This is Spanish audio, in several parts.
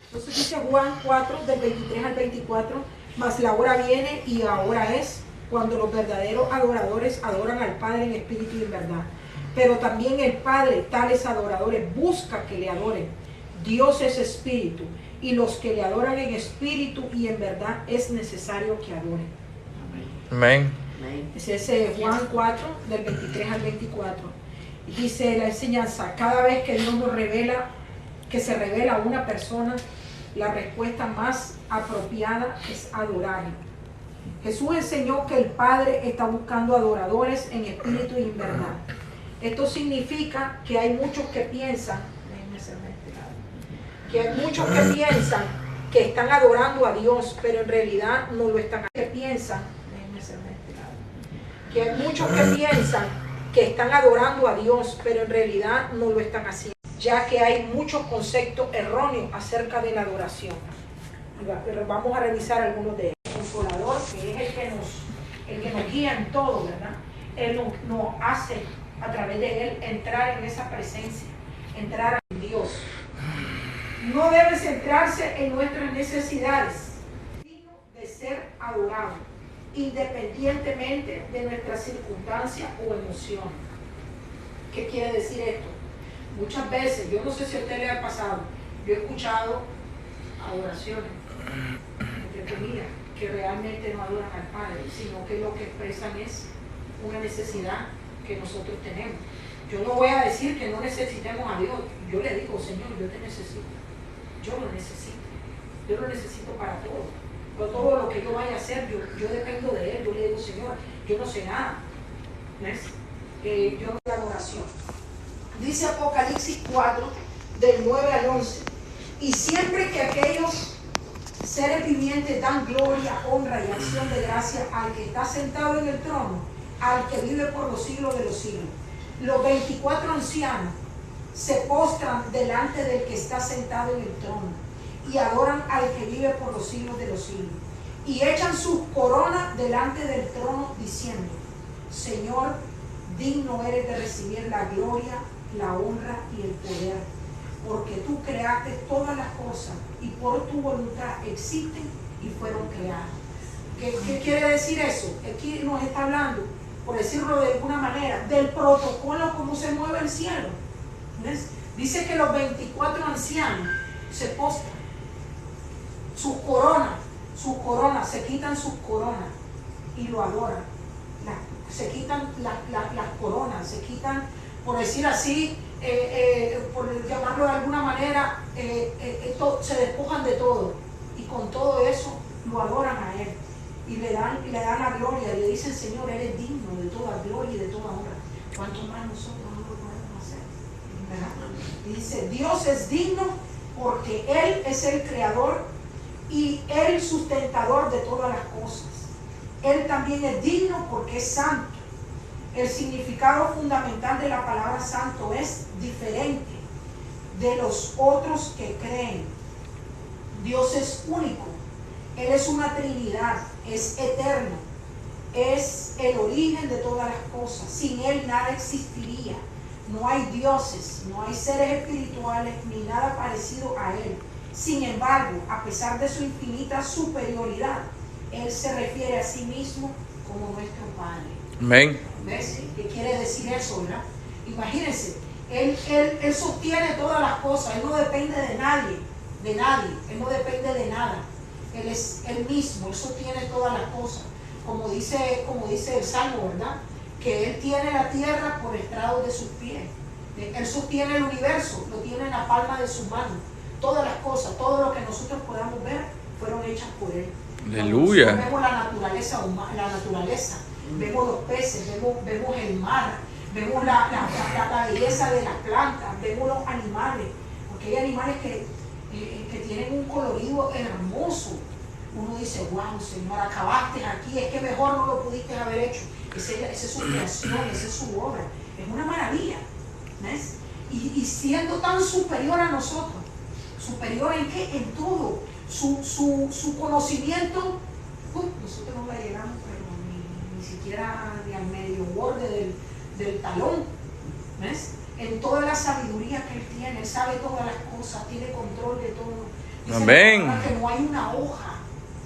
Entonces dice Juan 4, del 23 al 24, mas la hora viene y ahora es cuando los verdaderos adoradores adoran al Padre en espíritu y en verdad. Pero también el Padre, tales adoradores, busca que le adoren. Dios es espíritu, y los que le adoran en espíritu y en verdad es necesario que adoren. Amén. Es ese Juan 4, del 23 al 24. Dice la enseñanza, cada vez que Dios nos revela, que se revela a una persona, la respuesta más apropiada es adorarlo. Jesús enseñó que el Padre está buscando adoradores en espíritu y en verdad. Esto significa que hay muchos que piensan, que están adorando a Dios, pero en realidad no lo están haciendo. Que hay muchos que piensan que están adorando a Dios, pero en realidad no lo están haciendo, ya que hay muchos conceptos erróneos acerca de la adoración. Pero vamos a revisar algunos de ellos. El Consolador, que es el que nos guía en todo, ¿verdad? Él nos hace, a través de Él, entrar en esa presencia, entrar en Dios. No debe centrarse en nuestras necesidades, sino de ser adorado, independientemente de nuestras circunstancias o emociones. ¿Qué quiere decir esto? Muchas veces, yo no sé si a usted le ha pasado, yo he escuchado adoraciones, que realmente no adoran al Padre, sino que lo que expresan es una necesidad que nosotros tenemos. Yo no voy a decir que no necesitemos a Dios, yo le digo, Señor, yo te necesito, yo lo necesito para todo. Por todo lo que yo vaya a hacer, yo dependo de Él. Yo le digo, Señor, yo no sé nada. ¿Ves? Yo no sé la adoración. Dice Apocalipsis 4, del 9 al 11. Y siempre que aquellos seres vivientes dan gloria, honra y acción de gracia al que está sentado en el trono, al que vive por los siglos de los siglos, los 24 ancianos se postran delante del que está sentado en el trono y adoran al que vive por los siglos de los siglos. Y echan sus coronas delante del trono diciendo, Señor, digno eres de recibir la gloria, la honra y el poder, porque tú creaste todas las cosas y por tu voluntad existen y fueron creadas. ¿Qué quiere decir eso? Aquí nos está hablando, por decirlo de alguna manera, del protocolo, cómo se mueve el cielo. ¿Ves? Dice que los 24 ancianos se postran. Sus coronas, se quitan sus coronas y lo adoran. Se quitan las coronas, se quitan, por decir así, por llamarlo de alguna manera, se despojan de todo. Y con todo eso lo adoran a Él. Y le dan la gloria, y le dicen, Señor, Él es digno de toda gloria y de toda honra. ¿Cuánto más nosotros no lo podemos hacer? ¿Verdad? Y dice, Dios es digno porque Él es el creador y el sustentador de todas las cosas. Él también es digno porque es santo. El significado fundamental de la palabra santo es diferente de los otros que creen. Dios es único. Él es una Trinidad, es eterno, es el origen de todas las cosas. Sin Él nada existiría. No hay dioses, no hay seres espirituales, ni nada parecido a Él. Sin embargo, a pesar de su infinita superioridad, Él se refiere a sí mismo como nuestro Padre. Amén. ¿Ves? ¿Qué quiere decir eso, verdad? Imagínense, él sostiene todas las cosas, Él no depende de nadie, Él no depende de nada. Él es Él mismo, Él sostiene todas las cosas. Como dice el Salmo, ¿verdad? Que Él tiene la tierra por estrado de sus pies. Él sostiene el universo, lo tiene en la palma de su mano. Todas las cosas, todo lo que nosotros podamos ver, fueron hechas por Él. Aleluya. Vemos la naturaleza, vemos los peces, vemos el mar, vemos la belleza de las plantas, vemos los animales, porque hay animales que tienen un colorido hermoso. Uno dice, wow, Señor, acabaste aquí, es que mejor no lo pudiste haber hecho. Esa es su creación, esa es su obra, es una maravilla. ¿Ves? Y siendo tan superior a nosotros, superior en qué, en todo, su conocimiento, nosotros no la llegamos, pero ni siquiera ni al medio borde del talón. ¿Ves? En toda la sabiduría que Él tiene, Él sabe todas las cosas, tiene control de todo. Dice Amén. la palabra que no hay una hoja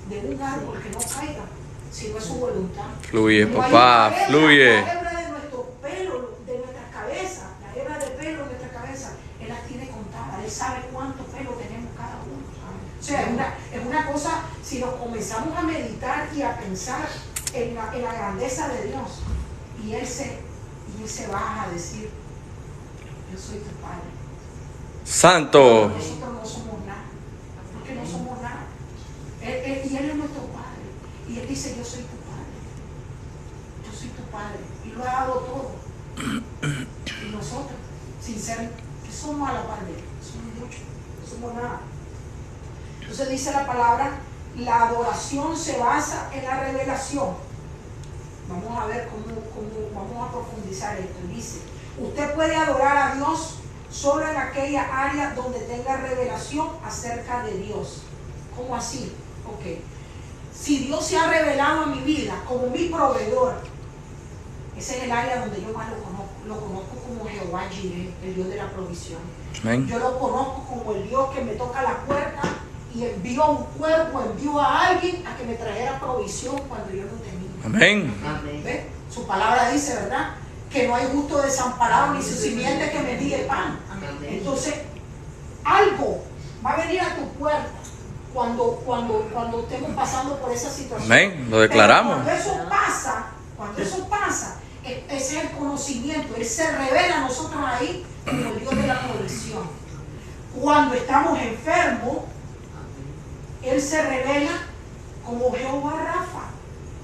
de un árbol que no caiga, si no es su voluntad. Fluye, No hay papá, una hebra, fluye. La hebra de nuestro pelo, de nuestras cabezas, la hebra de pelo de nuestra cabeza, Él las tiene contadas. Él sabe cuánto pelo tenemos cada uno, ¿sabe? O sea, es una cosa, si nos comenzamos a meditar y a pensar en la grandeza de Dios, y Él se baja a decir, yo soy tu Padre. Santo. Nosotros no somos nada, porque no somos nada. Y Él es nuestro Padre. Y Él dice, yo soy tu Padre. Yo soy tu Padre. Y lo ha dado todo. Y nosotros, sin ser, que somos a la par de Él. Somos muchos, no somos nada. Entonces dice la palabra, la adoración se basa en la revelación. Vamos a ver cómo vamos a profundizar esto. Dice, usted puede adorar a Dios solo en aquella área donde tenga revelación acerca de Dios. ¿Cómo así? Ok. Si Dios se ha revelado a mi vida como mi proveedor, ese es el área donde yo más lo conozco. Lo conozco como Jehová Jireh, el Dios de la provisión. Amén. Yo lo conozco como el Dios que me toca la puerta y envió a un cuerpo, envió a alguien a que me trajera provisión cuando yo no tenía. Amén. ¿Ve? Su palabra dice, ¿verdad?, que no hay justo desamparado ni su simiente que me diga pan. Entonces, algo va a venir a tu puerta cuando estemos pasando por esa situación. Amén. Lo declaramos. Pero cuando eso pasa, ese es el conocimiento. Él se revela a nosotros ahí como el Dios de la provisión. Cuando estamos enfermos, Él se revela como Jehová Rafa,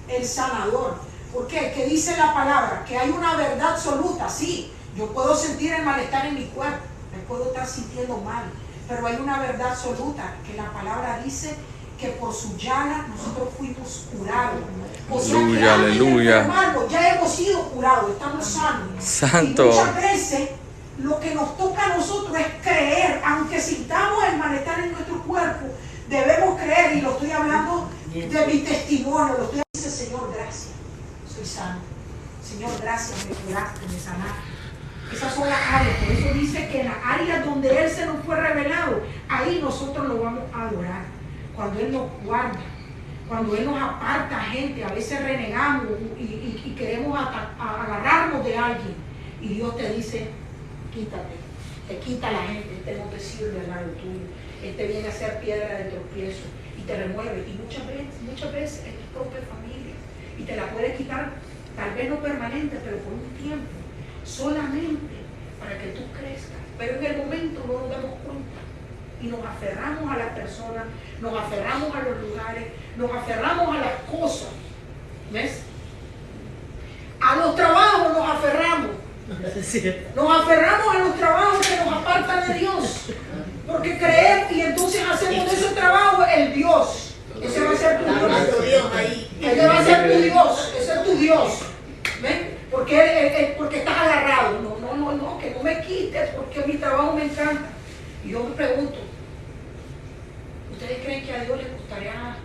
el sanador. ¿Por qué? ¿Qué dice la palabra? Que hay una verdad absoluta. Sí, yo puedo sentir el malestar en mi cuerpo, me puedo estar sintiendo mal, pero hay una verdad absoluta, que la palabra dice que por su llaga nosotros fuimos curados. O sea, Aleluya, que antes de aleluya. enfermarnos, ya hemos sido curados, estamos sanos. Santo. Y muchas veces lo que nos toca a nosotros es creer, aunque sintamos el malestar en nuestro cuerpo, debemos creer, y lo estoy hablando de mi testimonio, lo estoy diciendo, Señor, gracias, soy sano. Señor, gracias, me curaste, me sanaste. Esas son las áreas, por eso dice que en las áreas donde Él se nos fue revelado, ahí nosotros lo vamos a adorar. Cuando Él nos guarda, cuando Él nos aparta a gente, a veces renegamos y queremos agarrarnos de alguien, y Dios te dice, quítate, te quita la gente, este no te sirve al lado tuyo, este viene a ser piedra de tropiezo, y te remueve, y muchas veces es tu propia familia, y te la puede quitar, tal vez no permanente, pero por un tiempo, solamente para que tú crezcas, pero en el momento no nos damos cuenta y nos aferramos a las personas, nos aferramos a los lugares, nos aferramos a las cosas, ¿ves? A los trabajos nos aferramos, a los trabajos que nos apartan de Dios, porque creemos y entonces hacemos de ese trabajo el Dios. Ese va a ser tu Dios. Ese va a ser tu Dios, ese es tu Dios. ¿Ven? Porque estás agarrado. No, que no me quites porque mi trabajo me encanta. Y yo me pregunto, ¿ustedes creen que a Dios le gustaría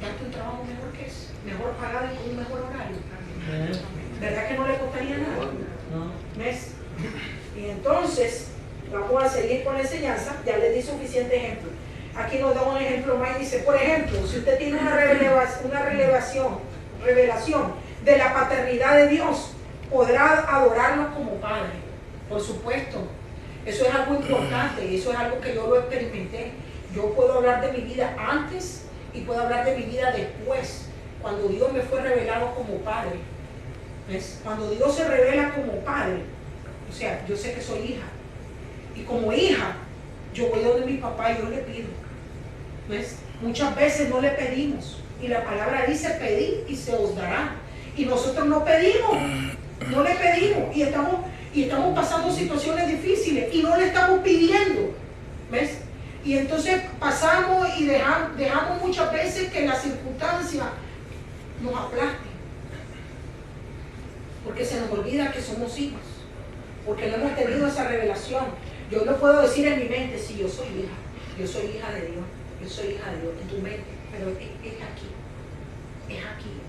darte un trabajo mejor que ese? Mejor pagado y con un mejor horario. ¿Verdad que no le costaría nada? ¿Ves? Y entonces, vamos a seguir con la enseñanza. Ya les di suficiente ejemplo. Aquí nos da un ejemplo más y dice, por ejemplo, si usted tiene una revelación de la paternidad de Dios, podrá adorarlo como Padre. Por supuesto, eso es algo importante, eso es algo que yo lo experimenté. Yo puedo hablar de mi vida antes y puedo hablar de mi vida después, cuando Dios me fue revelado como Padre. ¿Ves? Cuando Dios se revela como Padre, o sea, yo sé que soy hija, y como hija, yo voy donde mi papá y yo le pido. ¿Ves? Muchas veces no le pedimos, y la palabra dice, pedid y se os dará. Y nosotros no pedimos, no le pedimos, y estamos pasando situaciones difíciles y no le estamos pidiendo. ¿Ves? Y entonces pasamos y dejamos muchas veces que las circunstancias nos aplasten, porque se nos olvida que somos hijos, porque no hemos tenido esa revelación. Yo no puedo decir en mi mente, sí, yo soy hija de Dios, yo soy hija de Dios, en tu mente, pero es aquí,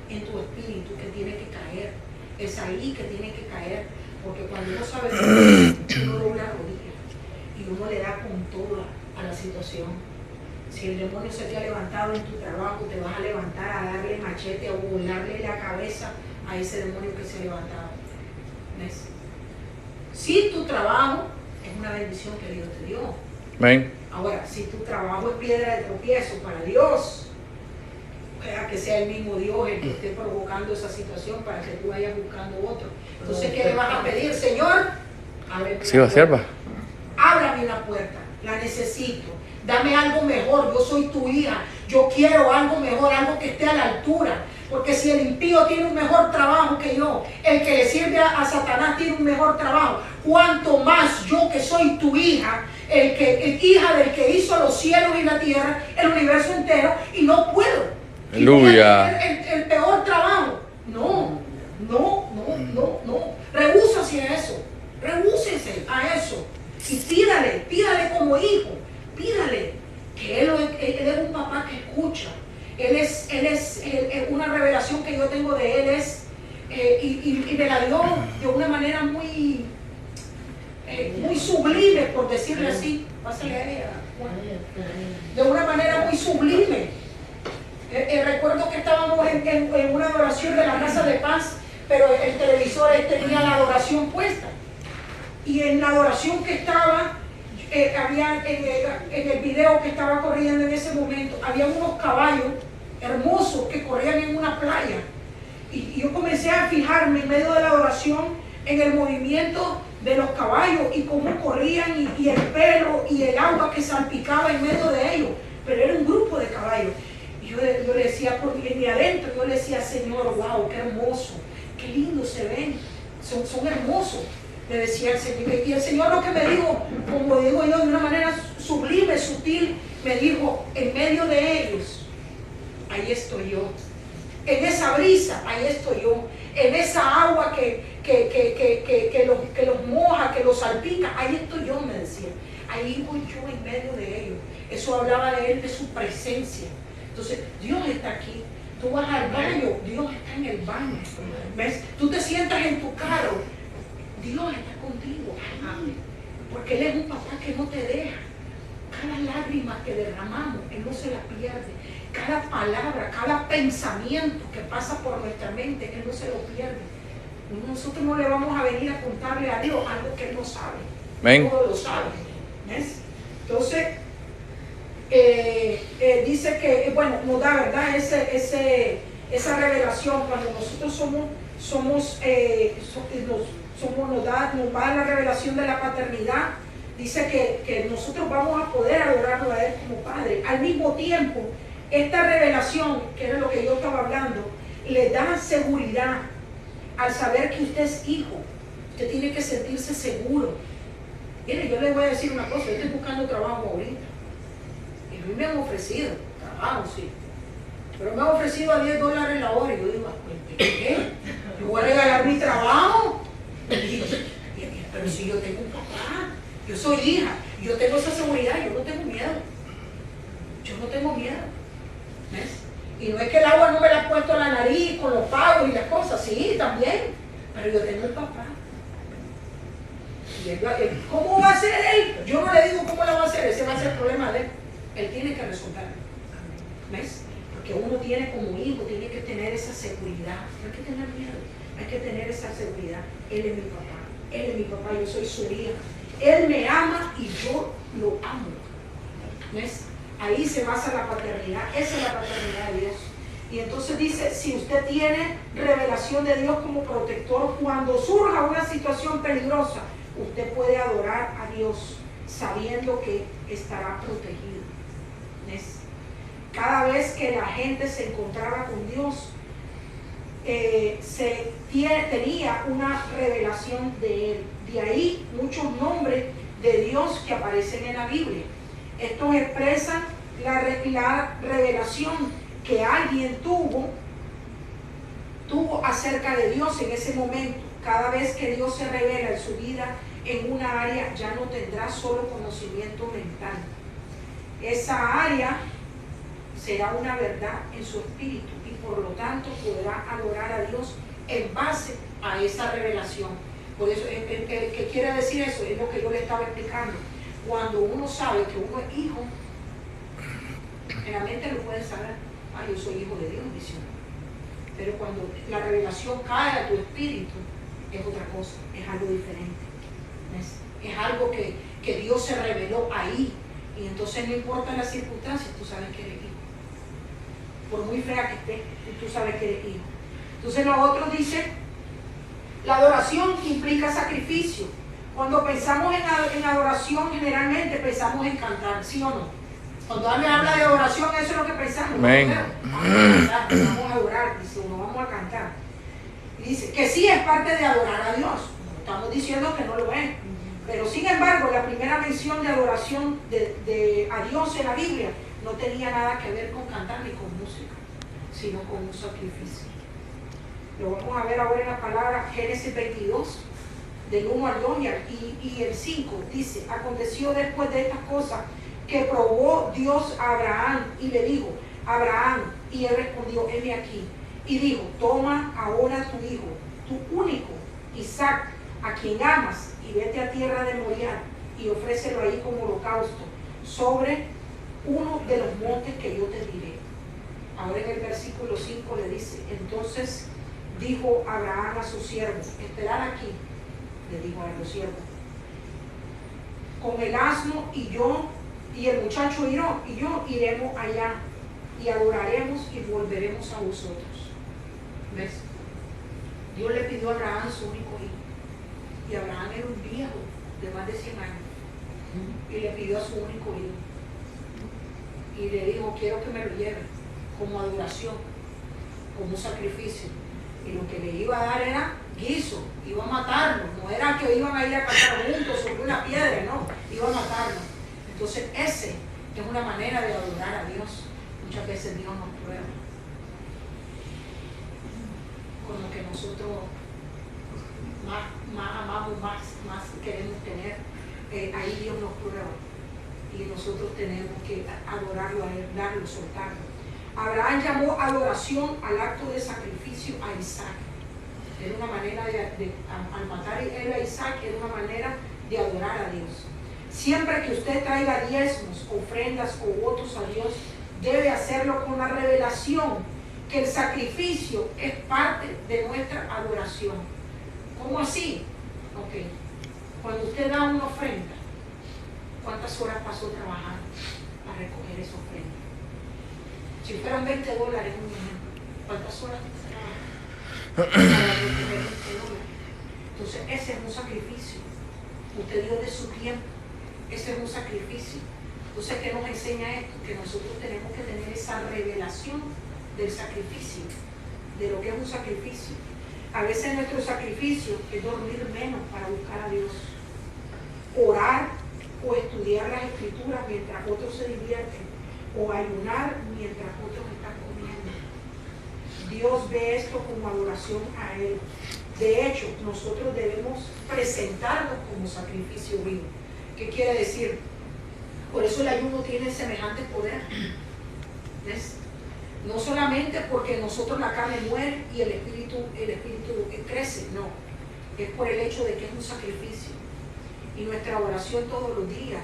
en tu espíritu que tiene que caer, es ahí que tiene que caer, porque cuando uno sabe que uno dobla rodillas y uno le da con toda a la situación, Si el demonio se te ha levantado en tu trabajo, te vas a levantar a darle machete o volarle la cabeza a ese demonio que se ha levantado. ¿Ves? Si tu trabajo es una bendición que Dios te dio. Amén. Ahora, si tu trabajo es piedra de tropiezo para Dios, pueda que sea el mismo Dios el que esté provocando esa situación para que tú vayas buscando otro. Entonces, ¿qué le vas a pedir? Señor, ábreme Sí, va, sierva. ábrame una puerta, la necesito. Dame algo mejor, yo soy tu hija. Yo quiero algo mejor, algo que esté a la altura. Porque si el impío tiene un mejor trabajo que yo, el que le sirve a Satanás tiene un mejor trabajo, cuanto más yo que soy tu hija, hija del que hizo los cielos y la tierra, el universo entero, y no puedo. Aleluya. El peor trabajo. No. Rehúsase a eso. Rehúsese a eso. Y pídale como hijo. Pídale que él es un papá que escucha. Él es una revelación que yo tengo de él y me la dio de una manera muy sublime, por decirlo así. Pásale a ella. De una manera muy sublime. Recuerdo que estábamos en una adoración de la Casa de Paz, pero el televisor tenía la adoración puesta. Y en la adoración que estaba, había en el video que estaba corriendo en ese momento, había unos caballos hermosos que corrían en una playa. Y yo comencé a fijarme en medio de la adoración en el movimiento de los caballos y cómo corrían y el pelo y el agua que salpicaba en medio de ellos. Pero era un grupo de caballos. Y yo le decía, por mi adentro, yo le decía, Señor, wow, qué hermoso, qué lindo se ven, son hermosos. Le decía al Señor, y el Señor lo que me dijo, como digo yo, de una manera sublime, sutil, me dijo, en medio de ellos, ahí estoy yo. En esa brisa, ahí estoy yo. En esa agua que los moja, que los salpica, ahí estoy yo, me decía. Ahí voy yo en medio de ellos. Eso hablaba de él, de su presencia. Entonces, Dios está aquí. Tú vas al baño, Dios está en el baño. ¿Ves? Tú te sientas en tu carro, Dios está contigo. Porque Él es un papá que no te deja. Cada lágrima que derramamos, Él no se la pierde. Cada palabra, cada pensamiento que pasa por nuestra mente, Él no se lo pierde. Nosotros no le vamos a venir a contarle a Dios algo que Él no sabe. Amén. Todo lo sabe. ¿Ves? Entonces, dice que, bueno, nos da, ¿verdad? Esa revelación cuando nosotros nos va la revelación de la paternidad. Dice que nosotros vamos a poder adorarlo a Él como Padre. Al mismo tiempo, esta revelación, que era lo que yo estaba hablando, le da seguridad al saber que usted es hijo. Usted tiene que sentirse seguro. Mire, yo les voy a decir una cosa, yo estoy buscando trabajo ahorita. Y a mí me han ofrecido trabajo, sí. Pero me han ofrecido a $10 la hora. Y yo digo, ¿qué? ¿Yo voy a regalar mi trabajo? Pero si yo tengo un papá, yo soy hija, yo tengo esa seguridad, yo no tengo miedo. Yo no tengo miedo. ¿Ves? Y no es que el agua no me la ha puesto a la nariz con los pagos y las cosas, sí, también. Pero yo tengo un papá. ¿Cómo va a ser él? Yo no le digo cómo la va a hacer, ese va a ser el problema de él. Él tiene que resolverlo. ¿Ves? Porque uno tiene como hijo, tiene que tener esa seguridad. No hay que tener miedo, hay que tener esa seguridad. Él es mi papá, Él es mi papá, yo soy su hija. Él me ama y yo lo amo. ¿Ves? Ahí se basa la paternidad, esa es la paternidad de Dios. Y entonces dice, si usted tiene revelación de Dios como protector, cuando surja una situación peligrosa, usted puede adorar a Dios sabiendo que estará protegido. ¿Ves? Cada vez que la gente se encontraba con Dios, tenía una revelación de Él. De ahí muchos nombres de Dios que aparecen en la Biblia. Estos expresan la revelación que alguien tuvo acerca de Dios en ese momento. Cada vez que Dios se revela en su vida en una área, ya no tendrá solo conocimiento mental. Esa área será una verdad en su espíritu y por lo tanto podrá adorar a Dios en base a esa revelación. Por eso, ¿qué quiere decir eso? Es lo que yo le estaba explicando. Cuando uno sabe que uno es hijo, la mente lo puedes saber. Ah, yo soy hijo de Dios, dice uno. Pero cuando la revelación cae a tu espíritu, es otra cosa, es algo diferente. Es algo que Dios se reveló ahí. Y entonces no importa las circunstancias, tú sabes que eres hijo. Por muy fea que esté, tú sabes que eres hijo. Entonces lo otro dice, la adoración implica sacrificio. Cuando pensamos en adoración, generalmente pensamos en cantar, ¿sí o no? Cuando alguien habla de adoración, eso es lo que pensamos. Amén. Vamos a cantar, vamos a adorar, dice uno, vamos a cantar. Y dice que sí es parte de adorar a Dios. No estamos diciendo que no lo es. Pero sin embargo, la primera mención de adoración a Dios en la Biblia no tenía nada que ver con cantar ni con música, sino con un sacrificio. Lo vamos a ver ahora en la palabra Génesis 22, del 1 al 2 y el 5. Dice, aconteció después de estas cosas que probó Dios a Abraham y le dijo, Abraham, y él respondió, heme aquí. Y dijo, toma ahora tu hijo, tu único, Isaac, a quien amas, y vete a tierra de Moriah y ofrécelo ahí como holocausto sobre uno de los montes que yo te diré. Ahora en el versículo 5 le dice, entonces dijo Abraham a su siervo, esperad aquí, le dijo a los siervos, con el asno y yo y el muchacho irá, y yo iremos allá y adoraremos y volveremos a vosotros. ¿Ves? Dios le pidió a Abraham su único hijo. Y Abraham era un viejo de más de 100 años. Y le pidió a su único hijo. Y le dijo, quiero que me lo lleve como adoración, como sacrificio. Y lo que le iba a dar era guiso, iba a matarlo. No era que iban a ir a cazar juntos sobre una piedra, no, iba a matarlo. Entonces ese es una manera de adorar a Dios. Muchas veces Dios nos prueba con lo que nosotros más amamos, más queremos tener. Ahí Dios nos prueba y nosotros tenemos que adorarlo a Él, darlo, soltarlo. Abraham llamó adoración al acto de sacrificio a Isaac. Era una manera al matar él a Isaac, era una manera de adorar a Dios. Siempre que usted traiga diezmos, ofrendas o votos a Dios, debe hacerlo con la revelación que el sacrificio es parte de nuestra adoración. ¿Cómo así? Ok. Cuando usted da una ofrenda, ¿cuántas horas pasó trabajando para recoger esa ofrenda? Si fueran $20, un ejemplo, ¿cuántas horas trabaja para recoger $20? Entonces, ese es un sacrificio. Usted dio de su tiempo. Ese es un sacrificio. Entonces, ¿qué nos enseña esto? Que nosotros tenemos que tener esa revelación del sacrificio, de lo que es un sacrificio. A veces nuestro sacrificio es dormir menos para buscar a Dios, orar o estudiar las escrituras mientras otros se divierten, o ayunar mientras otros están comiendo. Dios ve esto como adoración a Él. De hecho, nosotros debemos presentarnos como sacrificio vivo. ¿Qué quiere decir? Por eso el ayuno tiene semejante poder. ¿Ves? No solamente porque nosotros la carne muere y el espíritu crece, no. Es por el hecho de que es un sacrificio. Y nuestra oración todos los días,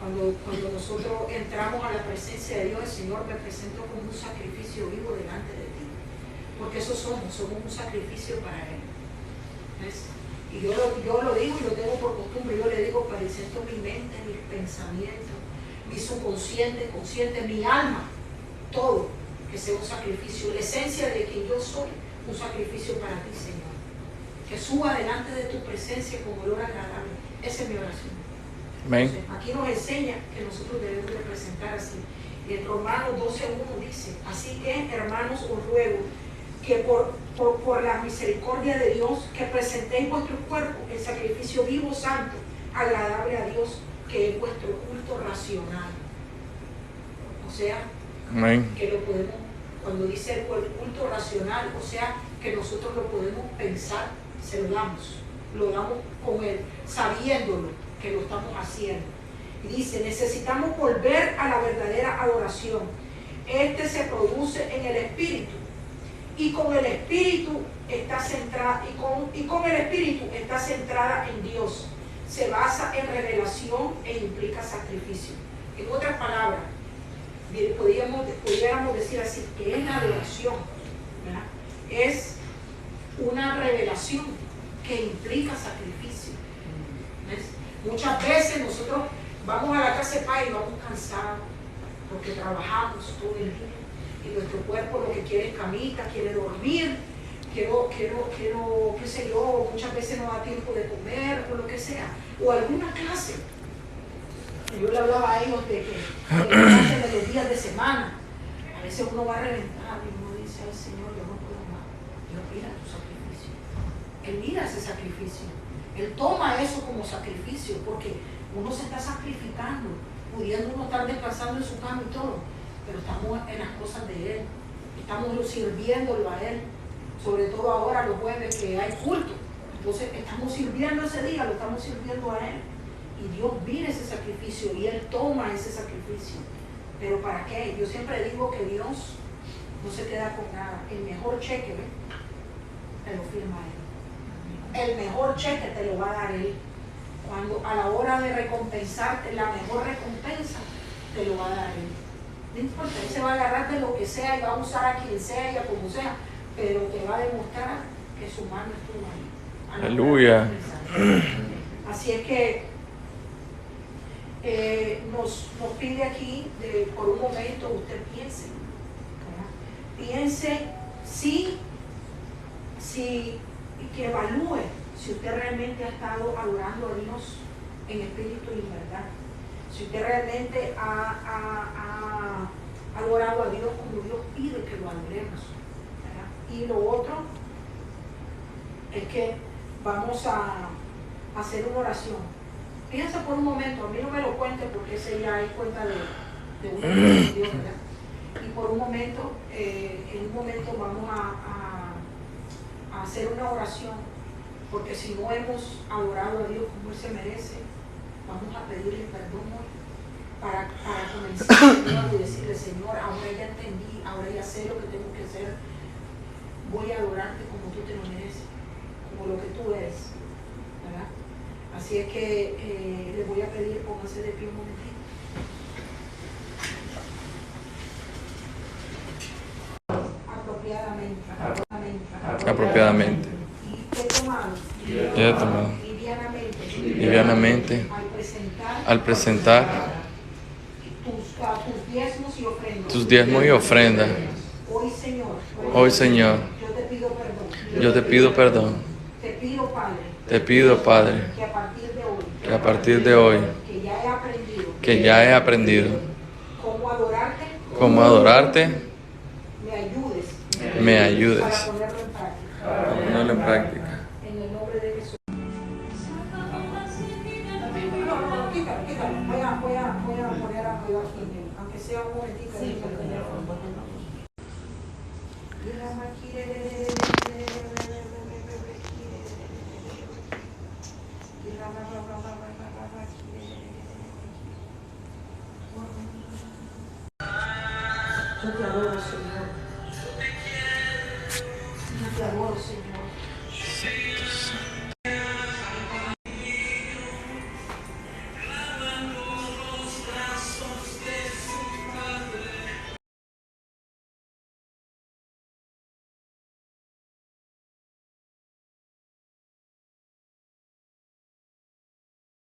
cuando nosotros entramos a la presencia de Dios, el Señor, me presento como un sacrificio vivo delante de ti. Porque eso somos un sacrificio para Él. ¿Ves? Y yo lo digo y lo tengo por costumbre, yo le digo, presento mi mente, mis pensamientos, mi subconsciente, consciente, mi alma, todo, que sea un sacrificio, la esencia de quien yo soy, un sacrificio para ti, Señor. Que suba delante de tu presencia con olor agradable. Esa es mi oración. Amén. Entonces, aquí nos enseña que nosotros debemos de presentar así. Y en Romanos 12:1 dice, así que, hermanos, os ruego que por la misericordia de Dios, que presentéis vuestro cuerpo en sacrificio vivo, santo, agradable a Dios, que es vuestro culto racional. O sea, Amén. que lo podemos, cuando dice el culto racional, o sea, que nosotros lo podemos pensar, se lo damos con él, sabiéndolo que lo estamos haciendo. Y dice, necesitamos volver a la verdadera adoración. Este se produce en el Espíritu. Y con el Espíritu está centrada, con el Espíritu está centrada en Dios. Se basa en revelación e implica sacrificio. En otras palabras, podríamos pudiéramos decir así, que es la adoración, ¿verdad? Es una revelación que implica sacrificio. ¿Ves? Muchas veces nosotros vamos a la casa de paz y vamos cansados porque trabajamos todo el día y nuestro cuerpo lo que quiere es camita, quiere dormir, quiero, qué sé yo, muchas veces no da tiempo de comer o lo que sea, o alguna clase. Yo le hablaba a ellos de que en clase de los días de semana, a veces uno va a reventar y uno dice, ay Señor, yo no puedo más. Dios mira tu sacrificio. Él mira ese sacrificio. Él toma eso como sacrificio porque uno se está sacrificando, pudiendo uno estar descansando en su cama y todo, pero estamos en las cosas de Él, estamos sirviéndolo a Él, sobre todo ahora los jueves que hay culto. Entonces estamos sirviendo ese día, lo estamos sirviendo a Él. Y Dios mira ese sacrificio y Él toma ese sacrificio. ¿Pero para qué? Yo siempre digo que Dios no se queda con nada. El mejor cheque, ¿ves? Te lo firma Él. El mejor cheque te lo va a dar Él. Cuando a la hora de recompensarte, la mejor recompensa te lo va a dar Él. No importa, Él se va a agarrar de lo que sea y va a usar a quien sea y a como sea, pero te va a demostrar que su mano estuvo ahí. Aleluya. Así es que nos pide aquí, por un momento, usted piense, ¿verdad? Piense y que evalúe si usted realmente ha estado adorando a Dios en espíritu y en verdad. Si usted realmente ha adorado a Dios como Dios pide que lo adoremos, ¿verdad? Y lo otro es que vamos a hacer una oración. Piensa por un momento, a mí no me lo cuente porque ese ya es cuenta de uno de Dios, ¿verdad? Y por un momento, en un momento vamos a hacer una oración, porque si no hemos adorado a Dios como Él se merece, vamos a pedirle perdón hoy para comenzar de nuevo y decirle, Señor, ahora ya entendí, ahora ya sé lo que tengo que hacer, voy a adorarte como tú te lo mereces, como lo que tú eres, ¿verdad? Así es que les voy a pedir, pónganse de pie un momentito. Apropiadamente. Y he tomado livianamente al presentar tus diezmos y ofrendas. Hoy, Señor, yo te pido perdón. Te pido, Padre, que a partir de hoy, que ya he aprendido cómo adorarte, me ayudes a ponerlo en práctica. En el nombre de Jesús. No, quítalo. Voy a poner a cuidar aquí, aunque sea un momentito. Sí, yo te adoro, Señor. Yo te adoro, Señor.